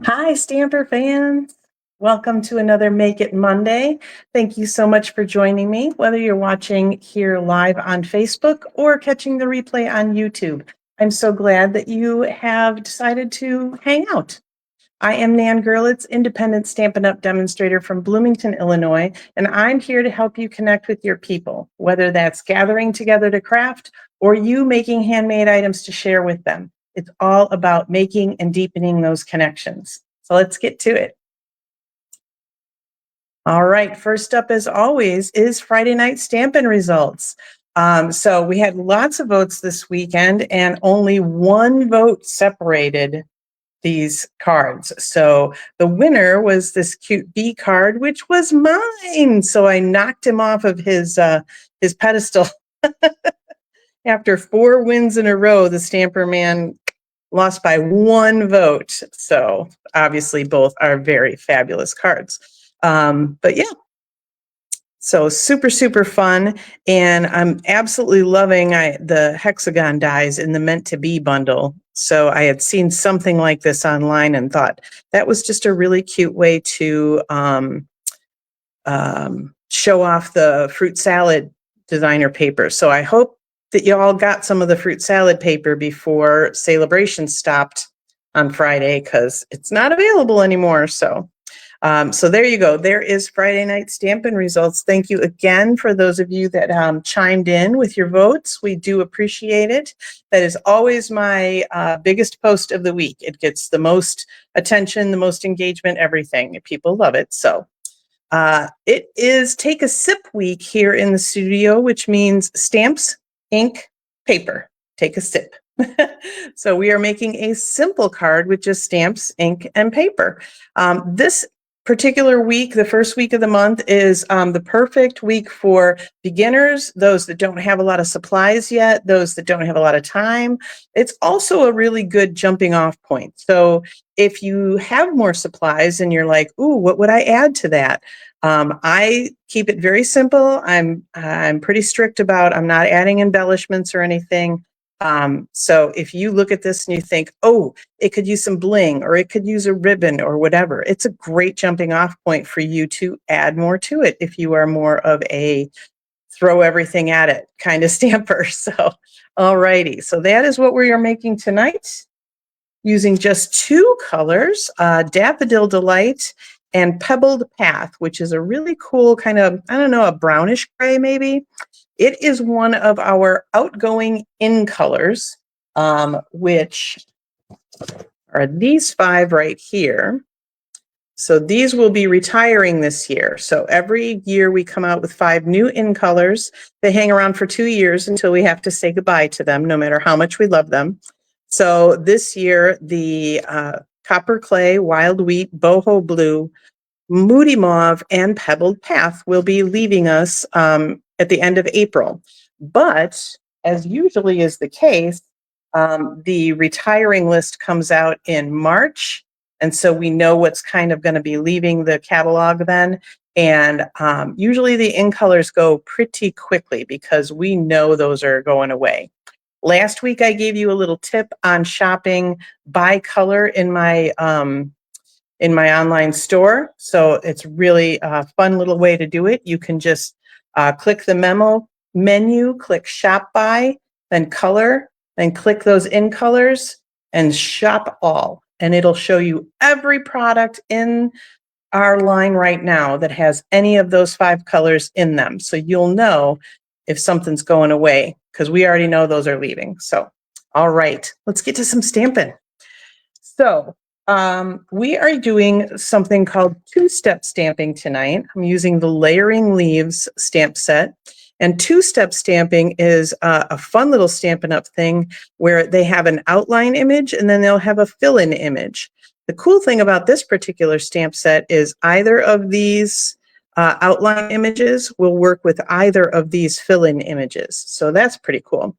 Hi, Stamper fans. Welcome to another Make It Monday. Thank you so much for joining me, whether you're watching here live on Facebook or catching the replay on YouTube. I'm so glad that you have decided to hang out. I am Nan Gerlitz, independent Stampin' Up! Demonstrator from Bloomington, Illinois, and I'm here to help you connect with your people, whether that's gathering together to craft or you making handmade items to share with them. It's all about making and deepening those connections. So let's get to it. All right, first up, as always, is Friday night Stampin' results. So we had lots of votes this weekend, and only one vote separated these cards. So the winner was this cute bee card, which was mine. So I knocked him off of his pedestal. After 4 wins in a row, the Stamper Man lost by 1 vote. So obviously both are very fabulous cards. But yeah, so super, super fun. And I'm absolutely loving the hexagon dies in the Meant to Be bundle. So I had seen something like this online and thought that was just a really cute way to show off the fruit salad designer paper. So I hope that you all got some of the fruit salad paper before Celebration stopped on Friday, because it's not available anymore. So there you go. There is Friday night Stampin' results. Thank you again for those of you that chimed in with your votes. We do appreciate it. That is always my biggest post of the week. It gets the most attention, the most engagement, everything. People love it. So it is Take a Sip week here in the studio, which means stamps, ink, paper. Take a sip. So we are making a simple card with just stamps, ink, and paper. This particular week, the first week of the month, is the perfect week for beginners, those that don't have a lot of supplies yet, those that don't have a lot of time. It's also a really good jumping off point. So if you have more supplies and you're like, ooh, what would I add to that? I keep it very simple. I'm pretty strict about, I'm not adding embellishments or anything. So if you look at this and you think, oh, it could use some bling, or it could use a ribbon or whatever, it's a great jumping off point for you to add more to it if you are more of a throw everything at it kind of stamper. So, all righty. So that is what we are making tonight, using just 2 colors, Daffodil Delight and Pebbled Path, which is a really cool kind of, I don't know, a brownish gray maybe. It is one of our outgoing in colors, which are these 5 right here. So these will be retiring this year. So every year we come out with 5 new in colors. They hang around for 2 years until we have to say goodbye to them, no matter how much we love them. So this year, the Copper Clay, Wild Wheat, Boho Blue, Moody Mauve, and Pebbled Path will be leaving us at the end of April. But as usually is the case, the retiring list comes out in March. And so we know what's kind of going to be leaving the catalog then. And usually the in colors go pretty quickly because we know those are going away. Last week, I gave you a little tip on shopping by color in my online store. So it's really a fun little way to do it. You can just click the memo menu, click shop by, then color, then click those in colors and shop all. And it'll show you every product in our line right now that has any of those 5 colors in them. So you'll know if something's going away, because we already know those are leaving. So, all right, let's get to some stamping. So we are doing something called 2-step stamping tonight. I'm using the Layering Leaves stamp set. And 2-step stamping is a fun little Stampin' Up! Thing where they have an outline image and then they'll have a fill-in image. The cool thing about this particular stamp set is either of these outline images will work with either of these fill-in images. So that's pretty cool.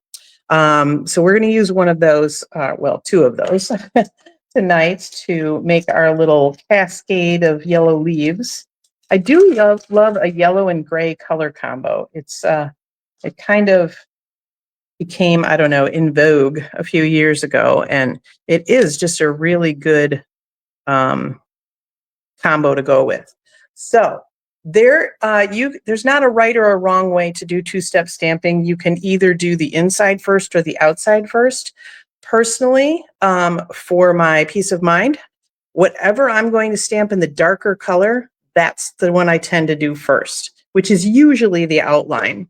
So we're going to use one of those, well, 2 of those tonight to make our little cascade of yellow leaves. I do love a yellow and gray color combo. It's it kind of became, I don't know, in vogue a few years ago. And it is just a really good combo to go with. So there's not a right or a wrong way to do two-step stamping. You can either do the inside first or the outside first. Personally, for my peace of mind, whatever I'm going to stamp in the darker color, that's the one I tend to do first, which is usually the outline.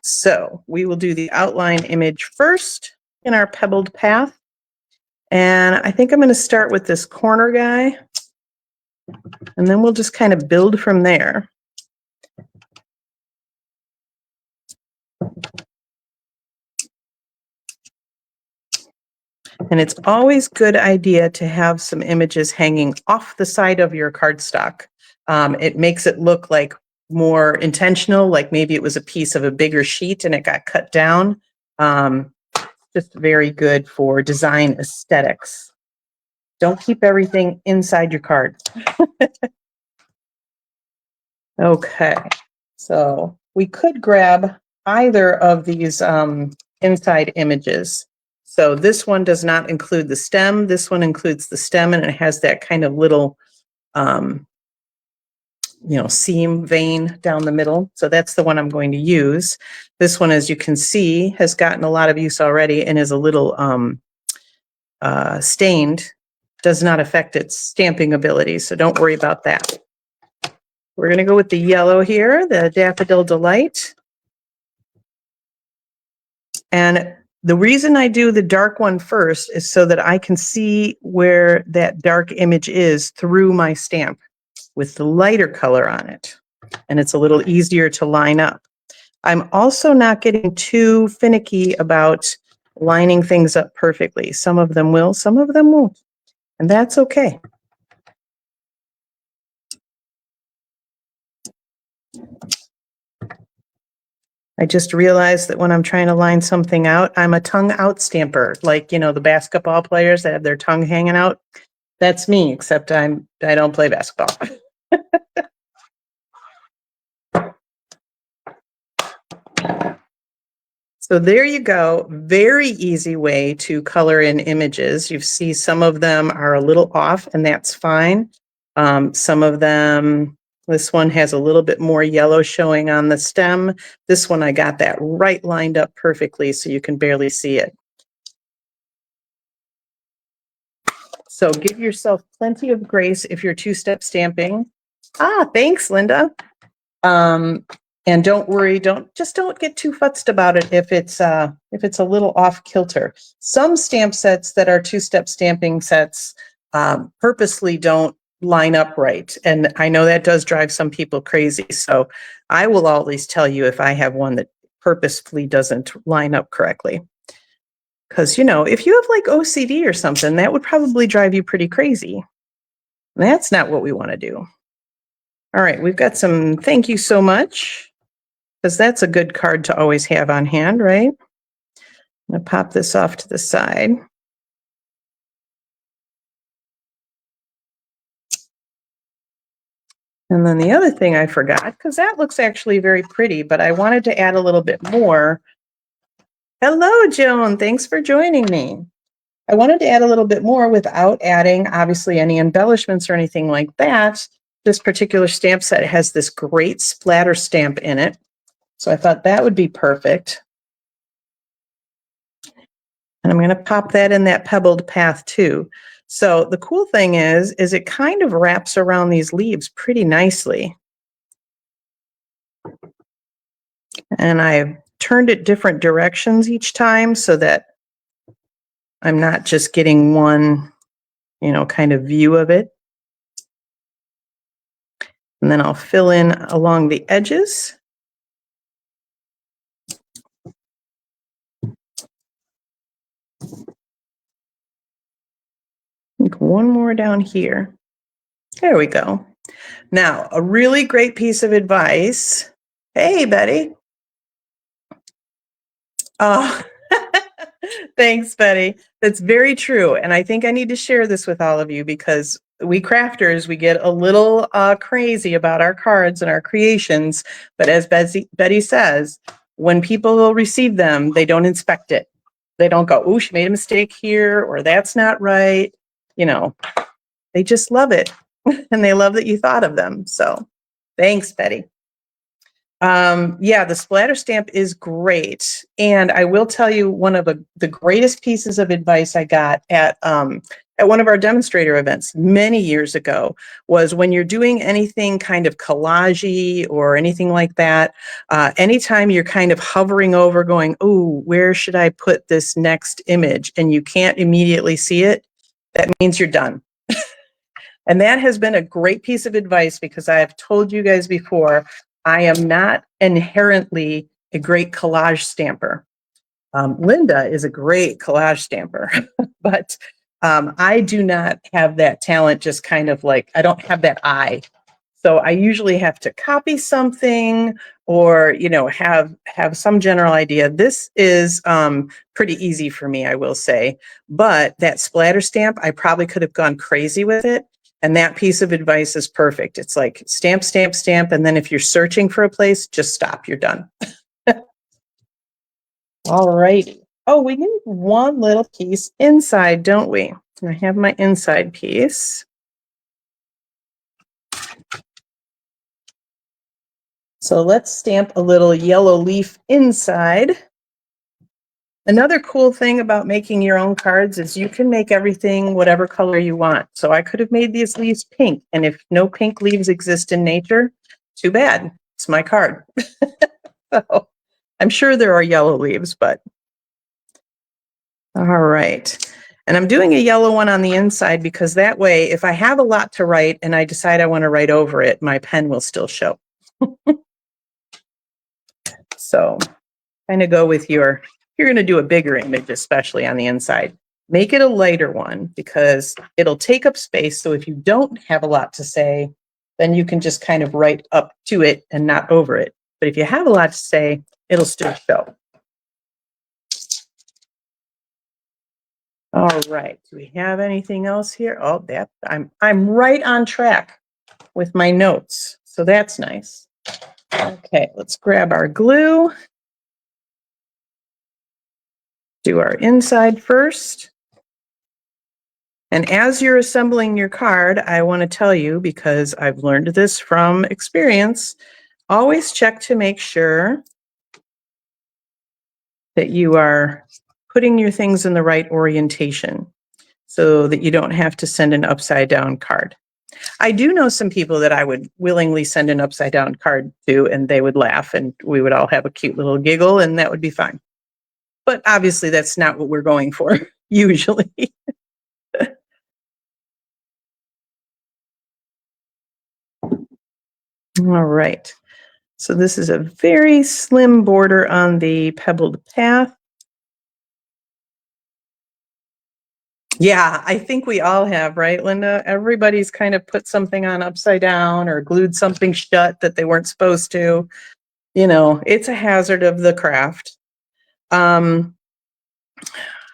So we will do the outline image first in our pebbled path. And I think I'm going to start with this corner guy, and then we'll just kind of build from there. And it's always a good idea to have some images hanging off the side of your cardstock. It makes it look like more intentional, like maybe it was a piece of a bigger sheet and it got cut down. Just very good for design aesthetics. Don't keep everything inside your card. Okay, so we could grab either of these inside images. So this one does not include the stem. This one includes the stem, and it has that kind of little, seam vein down the middle. So that's the one I'm going to use. This one, as you can see, has gotten a lot of use already and is a little stained. Does not affect its stamping ability, so don't worry about that. We're going to go with the yellow here, the Daffodil Delight. And the reason I do the dark one first is so that I can see where that dark image is through my stamp with the lighter color on it. And it's a little easier to line up. I'm also not getting too finicky about lining things up perfectly. Some of them will, some of them won't. And that's okay. I just realized that when I'm trying to line something out, I'm a tongue out stamper. Like, the basketball players that have their tongue hanging out. That's me, except I don't play basketball. So there you go. Very easy way to color in images. You see some of them are a little off, and that's fine. Some of them, this one has a little bit more yellow showing on the stem. This one, I got that right lined up perfectly so you can barely see it. So give yourself plenty of grace if you're two-step stamping. Thanks, Linda. And don't worry, don't get too futzed about it if it's a little off kilter. Some stamp sets that are two-step stamping sets purposely don't line up right. And I know that does drive some people crazy. So I will always tell you if I have one that purposefully doesn't line up correctly. Because, if you have like OCD or something, that would probably drive you pretty crazy. That's not what we want to do. All right, we've got some thank you so much, because that's a good card to always have on hand, right? I'm going to pop this off to the side. And then the other thing I forgot, because that looks actually very pretty, but I wanted to add a little bit more. Hello, Joan. Thanks for joining me. I wanted to add a little bit more without adding, obviously, any embellishments or anything like that. This particular stamp set has this great splatter stamp in it. So I thought that would be perfect. And I'm going to pop that in that pebbled path too. So the cool thing is it kind of wraps around these leaves pretty nicely. And I've turned it different directions each time so that I'm not just getting one, kind of view of it. And then I'll fill in along the edges. One more down here. There we go. Now, a really great piece of advice. Hey, Betty. Oh, thanks, Betty. That's very true. And I think I need to share this with all of you because we crafters, we get a little crazy about our cards and our creations. But as Betty says, when people receive them, they don't inspect it. They don't go, "Oh, she made a mistake here," or "That's not right." You know, they just love it. And they love that you thought of them. So thanks, Betty. Yeah, the splatter stamp is great. And I will tell you, one of the greatest pieces of advice I got at one of our demonstrator events many years ago was when you're doing anything kind of collage-y or anything like that, anytime you're kind of hovering over going, "Oh, where should I put this next image?" and you can't immediately see it, that means you're done. And that has been a great piece of advice because I have told you guys before, I am not inherently a great collage stamper. Linda is a great collage stamper, but I do not have that talent, just kind of like, I don't have that eye. So I usually have to copy something or, have some general idea. This is pretty easy for me, I will say. But that splatter stamp, I probably could have gone crazy with it. And that piece of advice is perfect. It's like stamp, stamp, stamp. And then if you're searching for a place, just stop, you're done. All righty. Oh, we need one little piece inside, don't we? I have my inside piece. So let's stamp a little yellow leaf inside. Another cool thing about making your own cards is you can make everything whatever color you want. So I could have made these leaves pink, and if no pink leaves exist in nature, too bad. It's my card. So I'm sure there are yellow leaves, but all right. And I'm doing a yellow one on the inside because that way, if I have a lot to write and I decide I want to write over it, my pen will still show. So kind of go with you're going to do a bigger image, especially on the inside. Make it a lighter one because it'll take up space. So if you don't have a lot to say, then you can just kind of write up to it and not over it. But if you have a lot to say, it'll still show. All right. Do we have anything else here? Oh, that I'm right on track with my notes. So that's nice. Okay, let's grab our glue. Do our inside first. And as you're assembling your card, I want to tell you, because I've learned this from experience, always check to make sure that you are putting your things in the right orientation so that you don't have to send an upside down card. I do know some people that I would willingly send an upside down card to, and they would laugh and we would all have a cute little giggle and that would be fine. But obviously that's not what we're going for usually. All right. So this is a very slim border on the pebbled path. Yeah, I think we all have, right, Linda? Everybody's kind of put something on upside down or glued something shut that they weren't supposed to. It's a hazard of the craft. I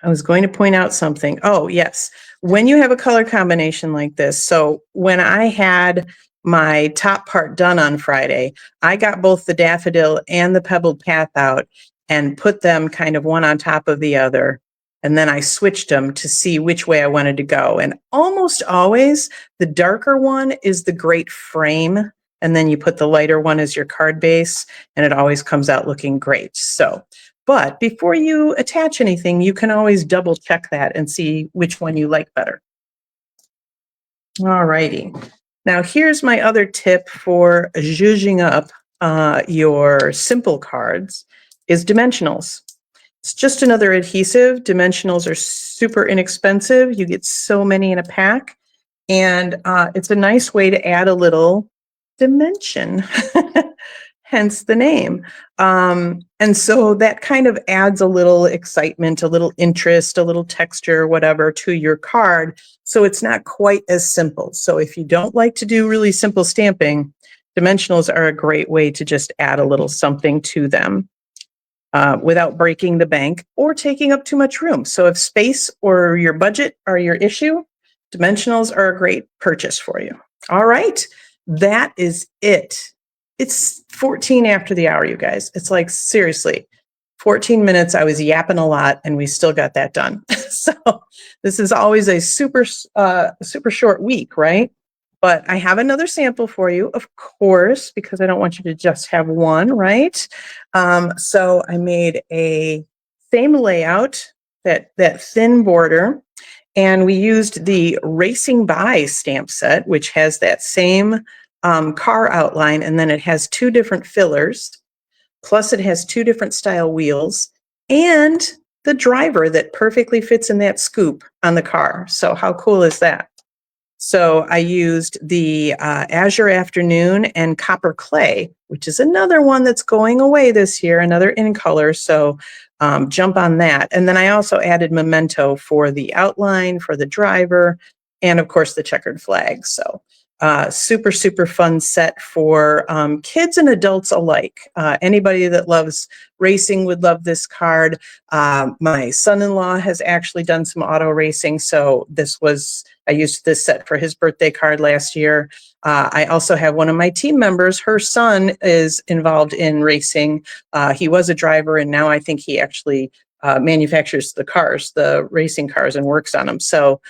was going to point out something. Oh, yes. When you have a color combination like this, so when I had my top part done on Friday, I got both the daffodil and the pebbled path out and put them kind of one on top of the other. And then I switched them to see which way I wanted to go. And almost always the darker one is the great frame. And then you put the lighter one as your card base, and it always comes out looking great. So, but before you attach anything, you can always double check that and see which one you like better. All righty. Now here's my other tip for zhuzhing up your simple cards is dimensionals. It's just another adhesive. Dimensionals are super inexpensive. You get so many in a pack. And it's a nice way to add a little dimension, hence the name. And so that kind of adds a little excitement, a little interest, a little texture, whatever, to your card. So it's not quite as simple. So if you don't like to do really simple stamping, dimensionals are a great way to just add a little something to them. Without breaking the bank or taking up too much room. So if space or your budget are your issue, dimensionals are a great purchase for you. All right, that is it. It's 14 after the hour, you guys. It's like, seriously, 14 minutes. I was yapping a lot and we still got that done. So this is always a super short week, right? But I have another sample for you, of course, because I don't want you to just have one, right? So I made a same layout, that thin border, and we used the Racing By stamp set, which has that same car outline, and then it has two different fillers, plus it has two different style wheels, and the driver that perfectly fits in that scoop on the car. So how cool is that? So I used the Azure Afternoon and Copper Clay, which is another one that's going away this year, another in color. So jump on that. And then I also added Memento for the outline, for the driver, and of course the checkered flag. So super, super fun set for kids and adults alike. Anybody that loves racing would love this card. My son-in-law has actually done some auto racing. So I used this set for his birthday card last year. I also have one of my team members, her son is involved in racing. He was a driver, and now I think he actually manufactures the racing cars, and works on them. So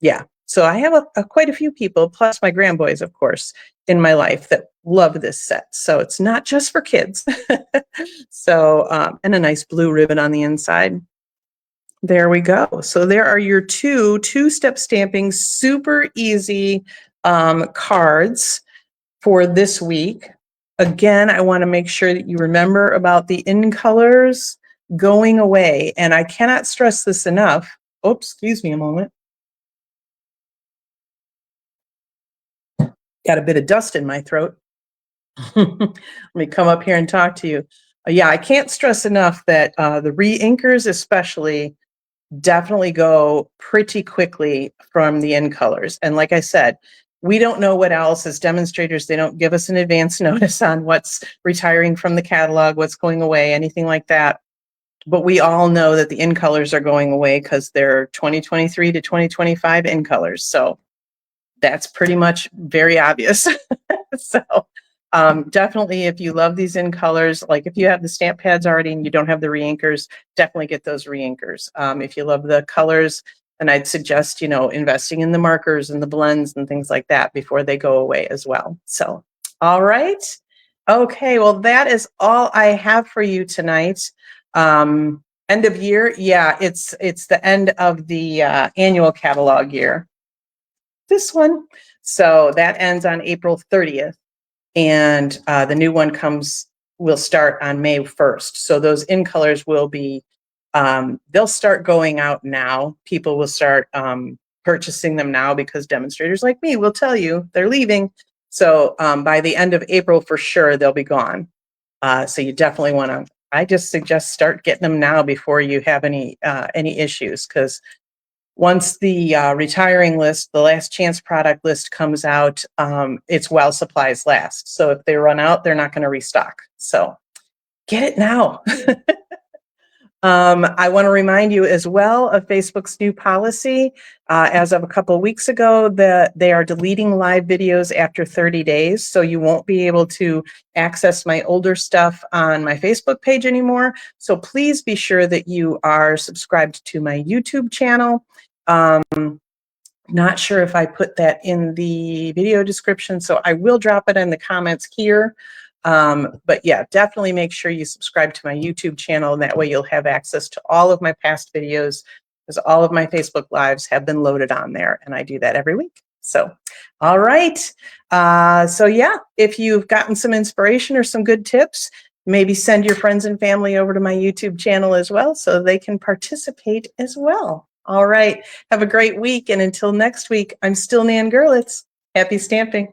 yeah. So I have quite a few people, plus my grandboys, of course, in my life that love this set. So it's not just for kids. So, and a nice blue ribbon on the inside. There we go. So there are your two-step stamping, super easy cards for this week. Again, I want to make sure that you remember about the in colors going away. And I cannot stress this enough. Oops, excuse me a moment. Got a bit of dust in my throat. Let me come up here and talk to you. Yeah, I can't stress enough that the re-inkers especially definitely go pretty quickly from the in colors. And like I said, we don't know what else as demonstrators. They don't give us an advance notice on what's retiring from the catalog, what's going away, anything like that. But we all know that the in colors are going away because they're 2023 to 2025 in colors. So that's pretty much very obvious. So definitely, if you love these in colors, like if you have the stamp pads already and you don't have the reinkers, definitely get those reinkers. If you love the colors, then I'd suggest, investing in the markers and the blends and things like that before they go away as well. So, all right. Okay, well, that is all I have for you tonight. End of year. Yeah, it's the end of the annual catalog year. This one. So that ends on April 30th. And the new one will start on May 1st. So those in colors will be, they'll start going out now. People will start purchasing them now because demonstrators like me will tell you they're leaving. So by the end of April, for sure, they'll be gone. So you definitely want to, I just suggest start getting them now before you have any issues, because once the retiring list, the last chance product list comes out, it's while supplies last. So if they run out, they're not going to restock. So get it now. I want to remind you as well of Facebook's new policy. As of a couple of weeks ago, that they are deleting live videos after 30 days. So you won't be able to access my older stuff on my Facebook page anymore. So please be sure that you are subscribed to my YouTube channel. Not sure if I put that in the video description, so I will drop it in the comments here. But yeah, definitely make sure you subscribe to my YouTube channel, and that way you'll have access to all of my past videos, because all of my Facebook Lives have been loaded on there, and I do that every week. So, all right. So yeah, if you've gotten some inspiration or some good tips, maybe send your friends and family over to my YouTube channel as well, so they can participate as well. All right. Have a great week. And until next week, I'm still Nan Gerlitz. Happy stamping.